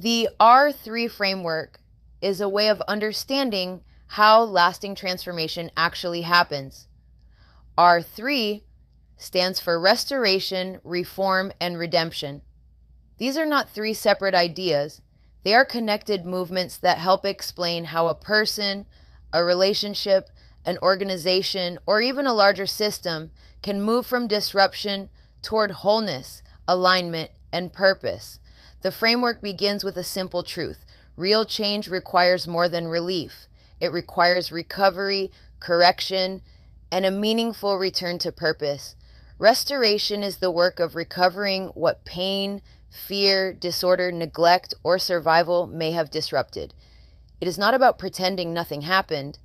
The R3 framework is a way of understanding how lasting transformation actually happens. R3 stands for restoration, reform, and redemption. These are not three separate ideas. They are connected movements that help explain how a person, a relationship, an organization, or even a larger system can move from disruption toward wholeness, alignment, and purpose. The framework begins with a simple truth. Real change requires more than relief. It requires recovery, correction, and a meaningful return to purpose. Restoration is the work of recovering what pain, fear, disorder, neglect, or survival may have disrupted. It is not about pretending nothing happened.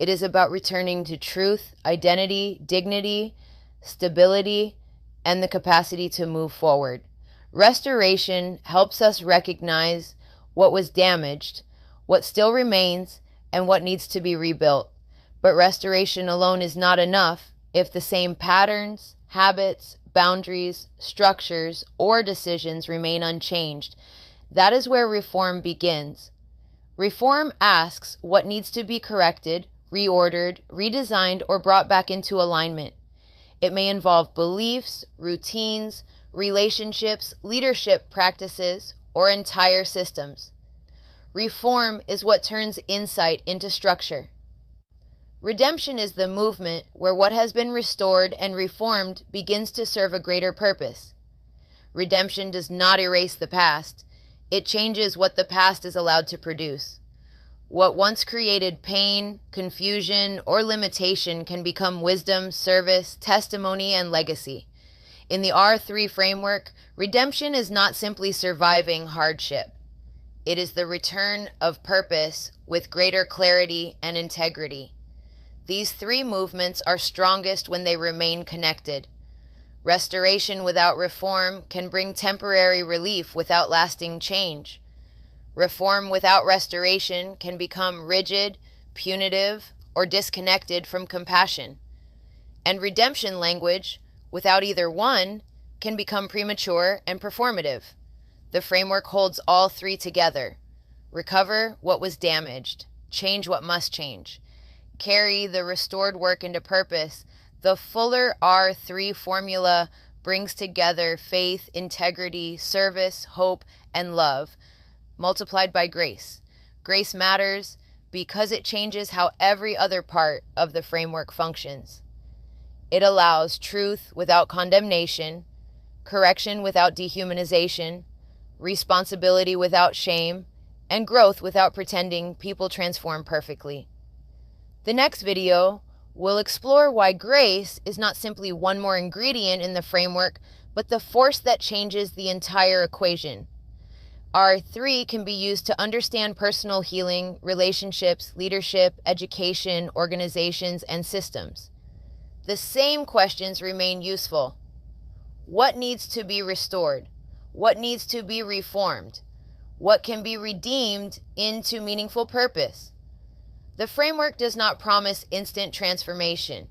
It is about returning to truth, identity, dignity, stability, and the capacity to move forward. Restoration helps us recognize what was damaged, what still remains, and what needs to be rebuilt. But restoration alone is not enough if the same patterns, habits, boundaries, structures, or decisions remain unchanged. That is where reform begins. Reform asks what needs to be corrected, reordered, redesigned, or brought back into alignment. It may involve beliefs, routines, relationships, leadership practices, or entire systems. Reform is what turns insight into structure. Redemption is the movement where what has been restored and reformed begins to serve a greater purpose. Redemption does not erase the past. It changes what the past is allowed to produce. What once created pain, confusion, or limitation can become wisdom, service, testimony, and legacy. In the R3 framework, redemption is not simply surviving hardship. It is the return of purpose with greater clarity and integrity. These three movements are strongest when they remain connected. Restoration without reform can bring temporary relief without lasting change. Reform without restoration can become rigid, punitive, or disconnected from compassion. And redemption language, without either one, can become premature and performative. The framework holds all three together. Recover what was damaged. Change what must change. Carry the restored work into purpose. The fuller R3 formula brings together faith, integrity, service, hope, and love, multiplied by grace. Grace matters because it changes how every other part of the framework functions. It allows truth without condemnation, correction without dehumanization, responsibility without shame, and growth without pretending people transform perfectly. The next video will explore why grace is not simply one more ingredient in the framework, but the force that changes the entire equation. R3 can be used to understand personal healing, relationships, leadership, education, organizations, and systems. The same questions remain useful. What needs to be restored? What needs to be reformed? What can be redeemed into meaningful purpose? The framework does not promise instant transformation.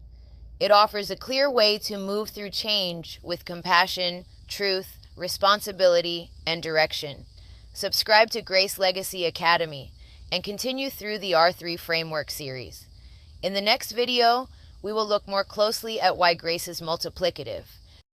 It offers a clear way to move through change with compassion, truth, responsibility, and direction. Subscribe to Grace Legacy Academy and continue through the R3 Framework series. In the next video, we will look more closely at why grace is multiplicative.